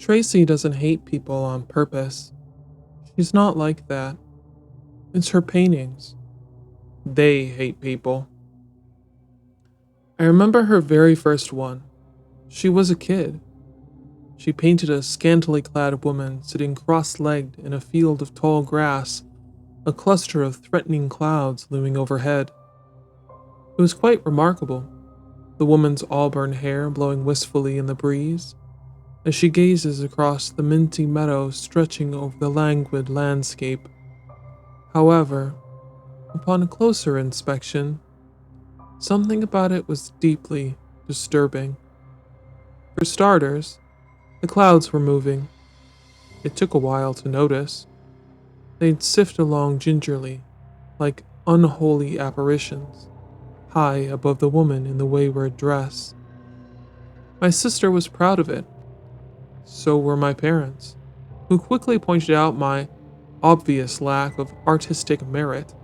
Tracy doesn't hate people on purpose. She's not like that. It's her paintings. They hate people. I remember her very first one. She was a kid. She painted a scantily clad woman sitting cross-legged in a field of tall grass, a cluster of threatening clouds looming overhead. It was quite remarkable, the woman's auburn hair blowing wistfully in the breeze, as she gazes across the minty meadows stretching over the languid landscape. However, upon closer inspection, something about it was deeply disturbing. For starters, the clouds were moving. It took a while to notice. They'd sift along gingerly, like unholy apparitions, high above the woman in the wayward dress. My sister was proud of it. So were my parents, who quickly pointed out my obvious lack of artistic merit.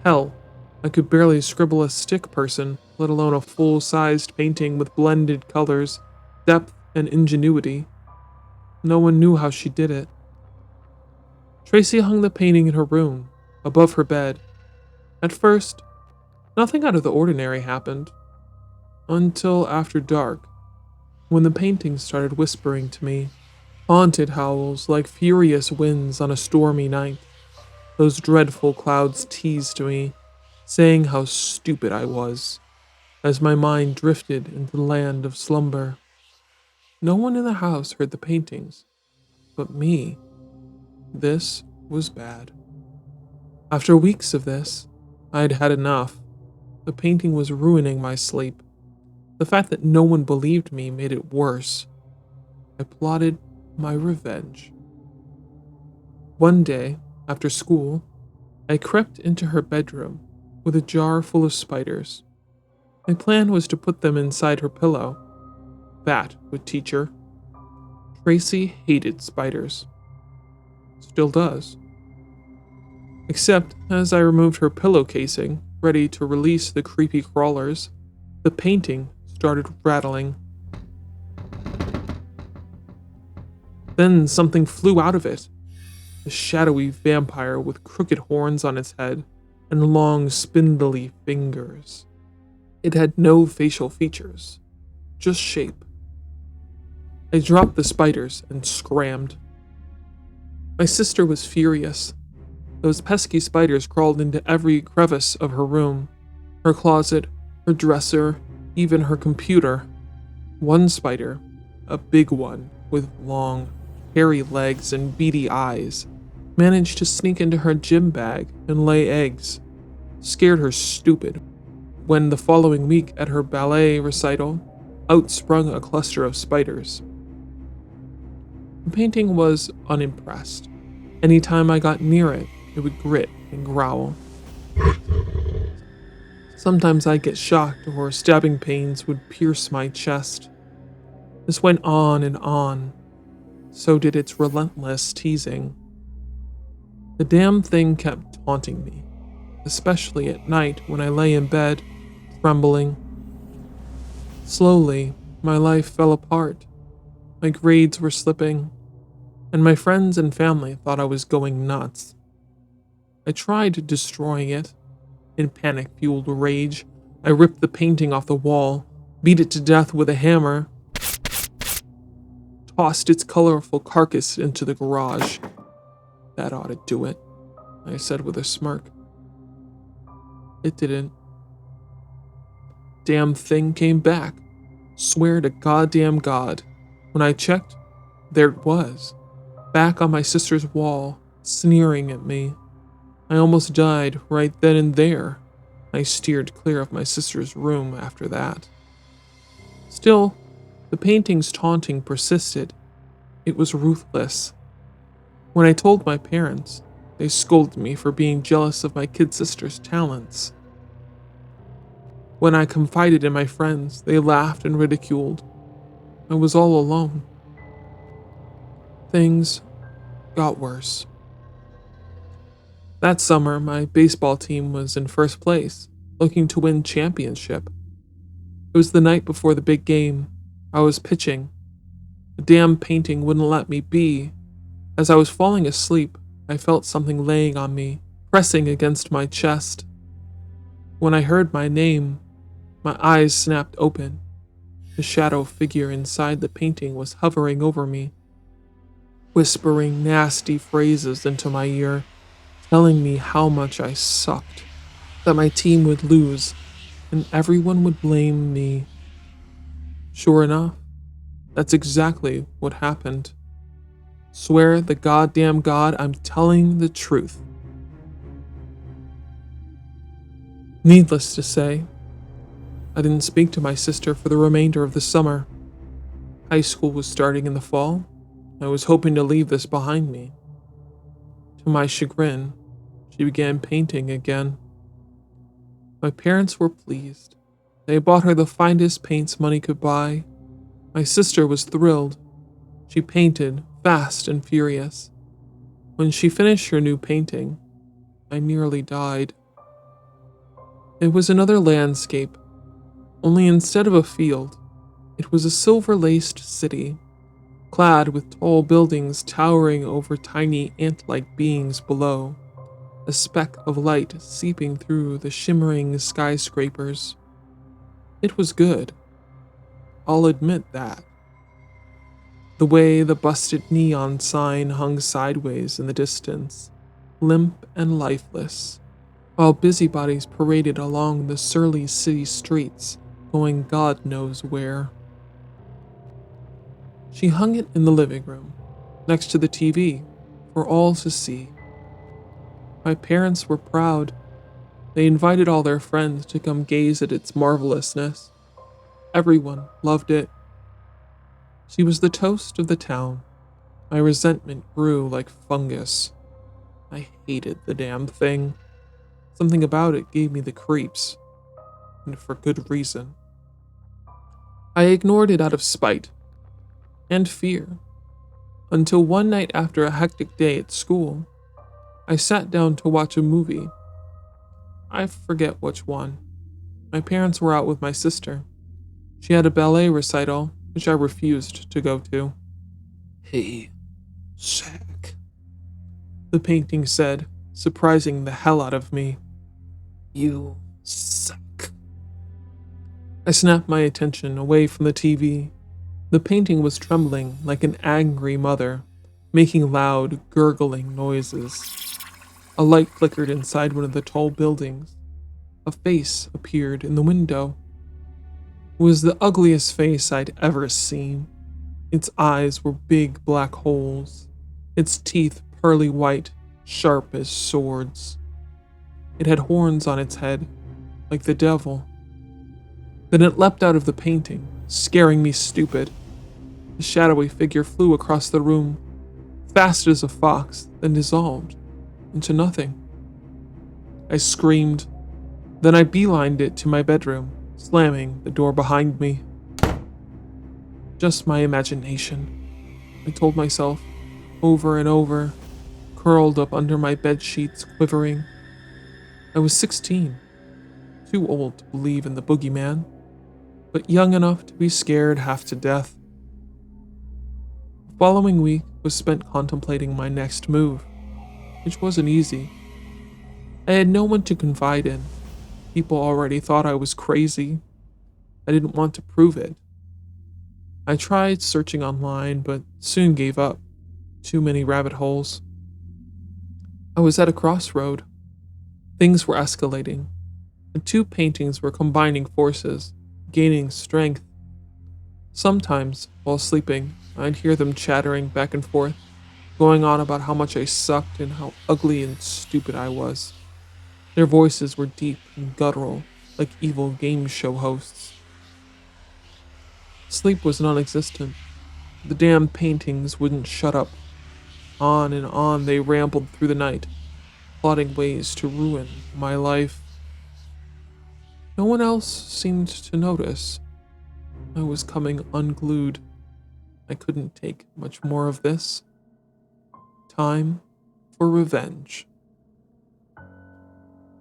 Hell, I could barely scribble a stick person, let alone a full-sized painting with blended colors, depth, and ingenuity. No one knew how she did it. Tracy hung the painting in her room, above her bed. At first, nothing out of the ordinary happened, until after dark, when the painting started whispering to me, haunted howls like furious winds on a stormy night. Those dreadful clouds teased me, saying how stupid I was, as my mind drifted into the land of slumber. No one in the house heard the paintings, but me. This was bad. After weeks of this, I had had enough. The painting was ruining my sleep. The fact that no one believed me made it worse. I plotted my revenge. One day, after school, I crept into her bedroom with a jar full of spiders. My plan was to put them inside her pillow. That would teach her. Tracy hated spiders. Still does. Except as I removed her pillow casing, ready to release the creepy crawlers, the painting started rattling. Then something flew out of it. A shadowy vampire with crooked horns on its head and long, spindly fingers. It had no facial features, just shape. I dropped the spiders and scrammed. My sister was furious. Those pesky spiders crawled into every crevice of her room, her closet, her dresser, even her computer. One spider, a big one with long, hairy legs and beady eyes, managed to sneak into her gym bag and lay eggs. Scared her stupid. When the following week at her ballet recital, out sprung a cluster of spiders. The painting was unimpressed. Anytime I got near it, it would grit and growl. Sometimes I'd get shocked or stabbing pains would pierce my chest. This went on and on. So did its relentless teasing. The damn thing kept taunting me, especially at night when I lay in bed, trembling. Slowly, my life fell apart. My grades were slipping, and my friends and family thought I was going nuts. I tried destroying it. In panic-fueled rage, I ripped the painting off the wall, beat it to death with a hammer, tossed its colorful carcass into the garage. That ought to do it, I said with a smirk. It didn't. Damn thing came back. Swear to goddamn God. When I checked, there it was, back on my sister's wall, sneering at me. I almost died right then and there. I steered clear of my sister's room after that. Still, the painting's taunting persisted. It was ruthless. When I told my parents, they scolded me for being jealous of my kid sister's talents. When I confided in my friends, they laughed and ridiculed. I was all alone. Things got worse. That summer, my baseball team was in first place, looking to win championship. It was the night before the big game. I was pitching. The damn painting wouldn't let me be. As I was falling asleep, I felt something laying on me, pressing against my chest. When I heard my name, my eyes snapped open. The shadow figure inside the painting was hovering over me, whispering nasty phrases into my ear, telling me how much I sucked, that my team would lose, and everyone would blame me. Sure enough, that's exactly what happened. Swear the goddamn God I'm telling the truth. Needless to say, I didn't speak to my sister for the remainder of the summer. High school was starting in the fall. I was hoping to leave this behind me. To my chagrin, she began painting again. My parents were pleased. They bought her the finest paints money could buy. My sister was thrilled. She painted fast and furious. When she finished her new painting, I nearly died. It was another landscape, only instead of a field, it was a silver-laced city, clad with tall buildings towering over tiny ant-like beings below, a speck of light seeping through the shimmering skyscrapers. It was good. I'll admit that. The way the busted neon sign hung sideways in the distance, limp and lifeless, while busybodies paraded along the surly city streets, going God knows where. She hung it in the living room, next to the TV, for all to see. My parents were proud. They invited all their friends to come gaze at its marvelousness. Everyone loved it. She was the toast of the town. My resentment grew like fungus. I hated the damn thing. Something about it gave me the creeps, and for good reason. I ignored it out of spite and fear, until one night after a hectic day at school, I sat down to watch a movie. I forget which one. My parents were out with my sister. She had a ballet recital, which I refused to go to. "Hey, Zach," the painting said, surprising the hell out of me. "You suck." I snapped my attention away from the TV. The painting was trembling like an angry mother, making loud, gurgling noises. A light flickered inside one of the tall buildings. A face appeared in the window. It was the ugliest face I'd ever seen. Its eyes were big black holes, its teeth pearly white, sharp as swords. It had horns on its head, like the devil. Then it leapt out of the painting, scaring me stupid. The shadowy figure flew across the room, fast as a fox, then dissolved into nothing. I screamed. Then I beelined it to my bedroom, slamming the door behind me. Just my imagination, I told myself, over and over, curled up under my bed sheets, quivering. I was 16, too old to believe in the boogeyman, but young enough to be scared half to death. The following week was spent contemplating my next move, which wasn't easy. I had no one to confide in. People already thought I was crazy. I didn't want to prove it. I tried searching online, but soon gave up. Too many rabbit holes. I was at a crossroad. Things were escalating. The two paintings were combining forces, gaining strength. Sometimes, while sleeping, I'd hear them chattering back and forth, going on about how much I sucked and how ugly and stupid I was. Their voices were deep and guttural, like evil game show hosts. Sleep was non-existent. The damn paintings wouldn't shut up. On and on they rambled through the night, plotting ways to ruin my life. No one else seemed to notice. I was coming unglued. I couldn't take much more of this. Time for revenge.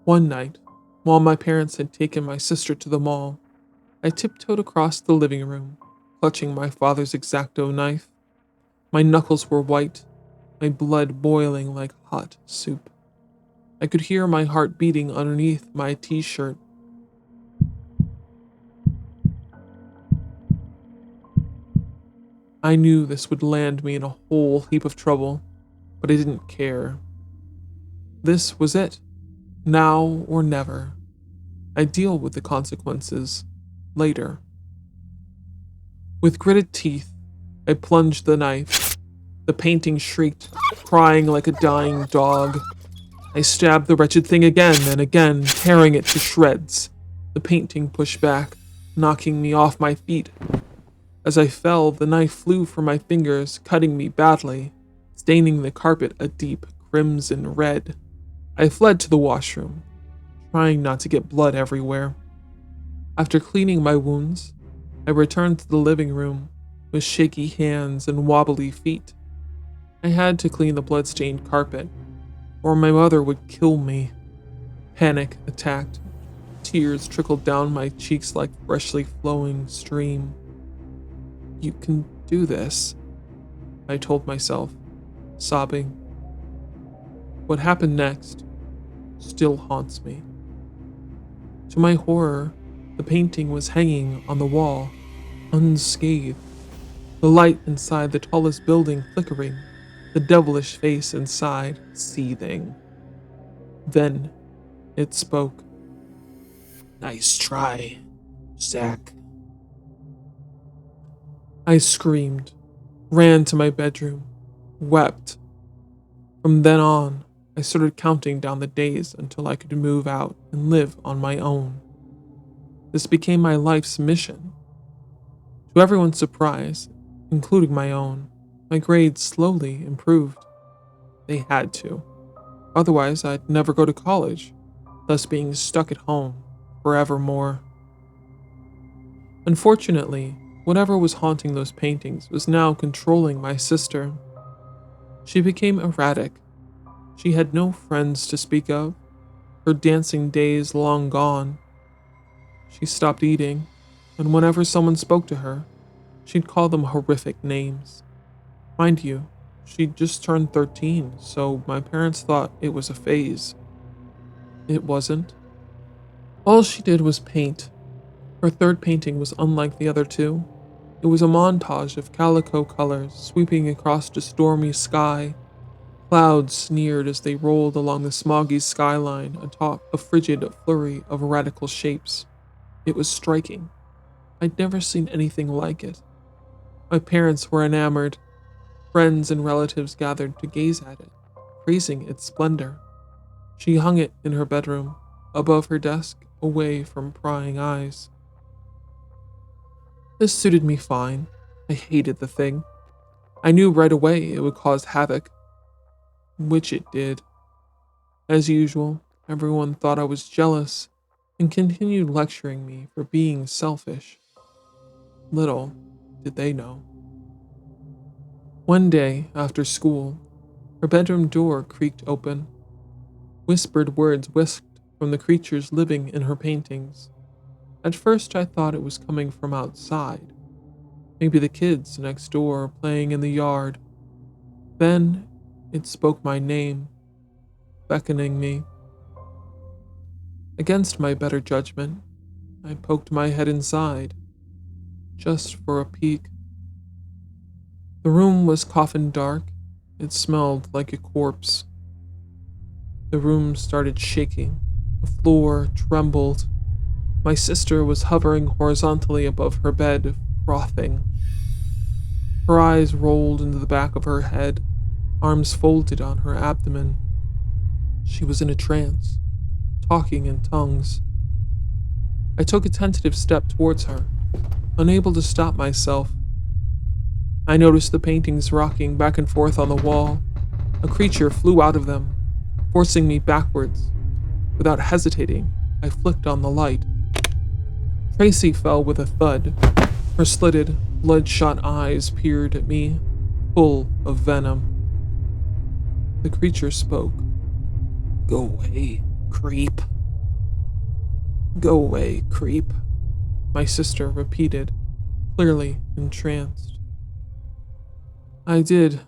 One night, while my parents had taken my sister to the mall, I tiptoed across the living room, clutching my father's X-Acto knife. My knuckles were white, my blood boiling like hot soup. I could hear my heart beating underneath my t-shirt. I knew this would land me in a whole heap of trouble, but I didn't care. This was it. Now or never. I'd deal with the consequences later. With gritted teeth, I plunged the knife. The painting shrieked, crying like a dying dog. I stabbed the wretched thing again and again, tearing it to shreds. The painting pushed back, knocking me off my feet. As I fell, the knife flew from my fingers, cutting me badly, staining the carpet a deep crimson red. I fled to the washroom, trying not to get blood everywhere. After cleaning my wounds, I returned to the living room with shaky hands and wobbly feet. I had to clean the blood-stained carpet, or my mother would kill me. Panic attacked. Tears trickled down my cheeks like freshly flowing stream. You can do this, I told myself, sobbing. What happened next still haunts me. To my horror, the painting was hanging on the wall, unscathed, the light inside the tallest building flickering, the devilish face inside seething. Then it spoke. Nice try, Zach. I screamed, ran to my bedroom, wept. From then on, I started counting down the days until I could move out and live on my own. This became my life's mission. To everyone's surprise, including my own, my grades slowly improved. They had to. Otherwise, I'd never go to college, thus being stuck at home forevermore. Unfortunately, whatever was haunting those paintings was now controlling my sister. She became erratic. She had no friends to speak of, her dancing days long gone. She stopped eating, and whenever someone spoke to her, she'd call them horrific names. Mind you, she'd just turned 13, so my parents thought it was a phase. It wasn't. All she did was paint. Her third painting was unlike the other two. It was a montage of calico colors sweeping across a stormy sky. Clouds sneered as they rolled along the smoggy skyline atop a frigid flurry of radical shapes. It was striking. I'd never seen anything like it. My parents were enamored. Friends and relatives gathered to gaze at it, praising its splendor. She hung it in her bedroom, above her desk, away from prying eyes. This suited me fine. I hated the thing. I knew right away it would cause havoc, which it did. As usual, everyone thought I was jealous and continued lecturing me for being selfish. Little did they know. One day, after school, her bedroom door creaked open. Whispered words whisked from the creatures living in her paintings. At first, I thought it was coming from outside. Maybe the kids next door playing in the yard. Then, it spoke my name, beckoning me. Against my better judgment, I poked my head inside, just for a peek. The room was coffin dark. It smelled like a corpse. The room started shaking. The floor trembled. My sister was hovering horizontally above her bed, frothing. Her eyes rolled into the back of her head, arms folded on her abdomen. She was in a trance, talking in tongues. I took a tentative step towards her, unable to stop myself. I noticed the paintings rocking back and forth on the wall. A creature flew out of them, forcing me backwards. Without hesitating, I flicked on the light. Tracy fell with a thud. Her slitted, bloodshot eyes peered at me, full of venom. The creature spoke. Go away, creep. Go away, creep, my sister repeated, clearly entranced. I did.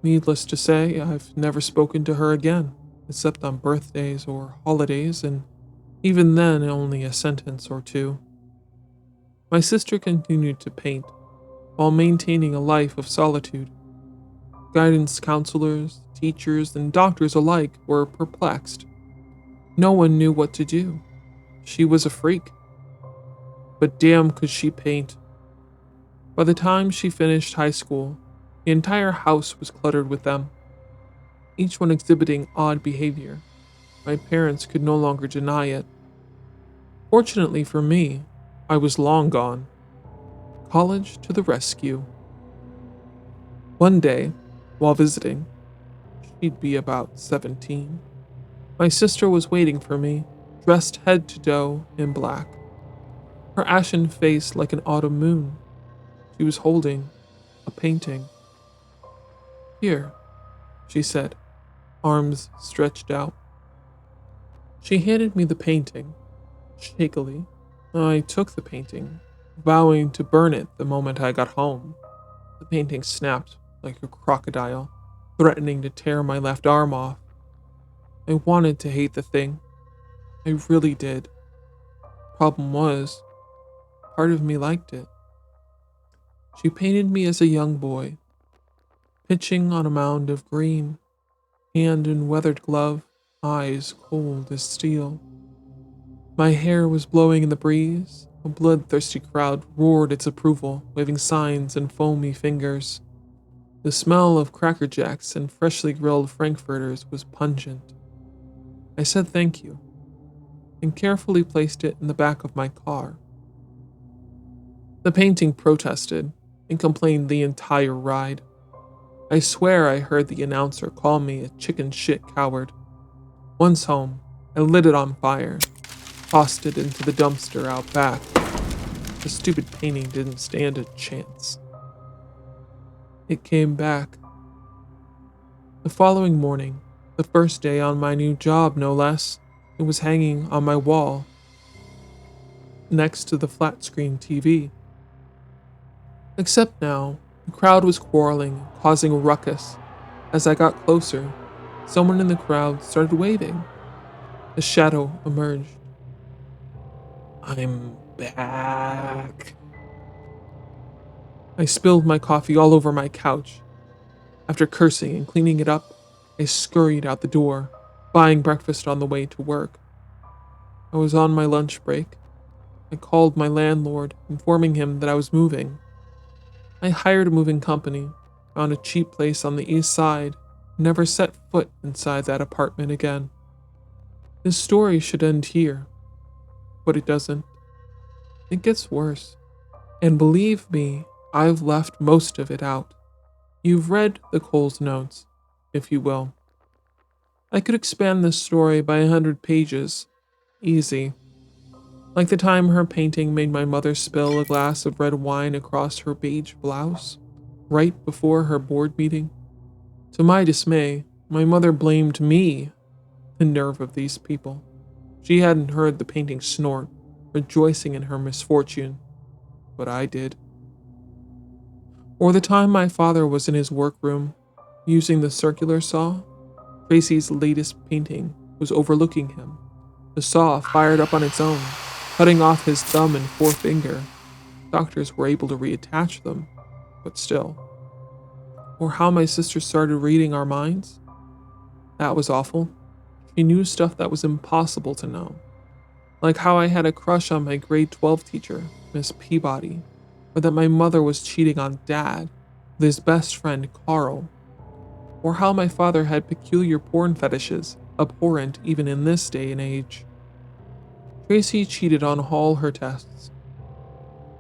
Needless to say, I've never spoken to her again, except on birthdays or holidays, and even then only a sentence or two. My sister continued to paint, while maintaining a life of solitude. Guidance counselors, teachers, and doctors alike were perplexed. No one knew what to do. She was a freak. But damn could she paint. By the time she finished high school, the entire house was cluttered with them, each one exhibiting odd behavior. My parents could no longer deny it. Fortunately for me, I was long gone. College to the rescue. One day, while visiting, she'd be about 17, my sister was waiting for me, dressed head to toe in black, her ashen face like an autumn moon. She was holding a painting. Here, she said, arms stretched out. She handed me the painting, shakily. I took the painting, vowing to burn it the moment I got home. The painting snapped like a crocodile, threatening to tear my left arm off. I wanted to hate the thing. I really did. Problem was, part of me liked it. She painted me as a young boy, pitching on a mound of green, hand in weathered glove, eyes cold as steel. My hair was blowing in the breeze. A bloodthirsty crowd roared its approval, waving signs and foamy fingers. The smell of Cracker Jacks and freshly grilled Frankfurters was pungent. I said thank you, and carefully placed it in the back of my car. The painting protested and complained the entire ride. I swear I heard the announcer call me a chicken shit coward. Once home, I lit it on fire, tossed it into the dumpster out back. The stupid painting didn't stand a chance. It came back. The following morning, the first day on my new job no less, it was hanging on my wall, next to the flat screen TV. Except now, the crowd was quarreling, causing a ruckus. As I got closer, someone in the crowd started waving. A shadow emerged. I'm back. I spilled my coffee all over my couch. After cursing and cleaning it up, I scurried out the door, buying breakfast on the way to work. I was on my lunch break. I called my landlord, informing him that I was moving. I hired a moving company, found a cheap place on the east side, never set foot inside that apartment again. This story should end here, but it doesn't. It gets worse. And believe me, I've left most of it out. You've read the Cole's notes, if you will. I could expand this story by 100 pages. Easy. Like the time her painting made my mother spill a glass of red wine across her beige blouse, right before her board meeting. To my dismay, my mother blamed me. The nerve of these people. She hadn't heard the painting snort, rejoicing in her misfortune, but I did. Or the time my father was in his workroom, using the circular saw. Tracy's latest painting was overlooking him. The saw fired up on its own, cutting off his thumb and forefinger. Doctors were able to reattach them, but still. Or how my sister started reading our minds. That was awful. She knew stuff that was impossible to know. Like how I had a crush on my grade 12 teacher, Miss Peabody, or that my mother was cheating on Dad with his best friend Carl, or how my father had peculiar porn fetishes, abhorrent even in this day and age. Tracy cheated on all her tests.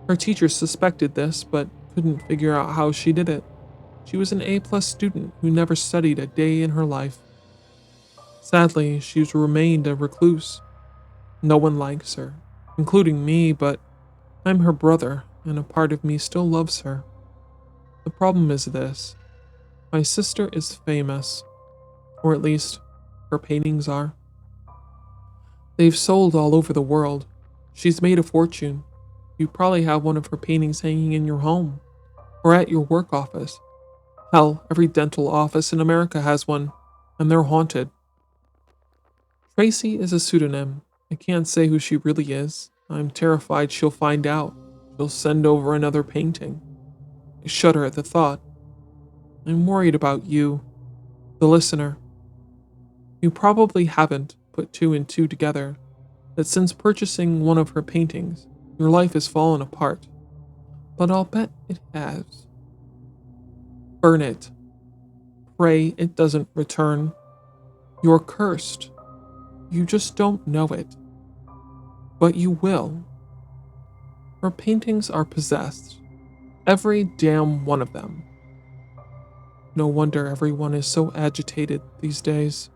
Her teacher suspected this, but couldn't figure out how she did it. She was an A-plus student who never studied a day in her life. Sadly, she's remained a recluse. No one likes her, including me, but I'm her brother, and a part of me still loves her. The problem is this. My sister is famous, or at least her paintings are. They've sold all over the world. She's made a fortune. You probably have one of her paintings hanging in your home, or at your work office. Hell, every dental office in America has one, and they're haunted. Tracy is a pseudonym. I can't say who she really is. I'm terrified she'll find out. She'll send over another painting. I shudder at the thought. I'm worried about you, the listener. You probably haven't put two and two together, that since purchasing one of her paintings, your life has fallen apart. But I'll bet it has. Burn it. Pray it doesn't return. You're cursed. You just don't know it. But you will. Her paintings are possessed. Every damn one of them. No wonder everyone is so agitated these days.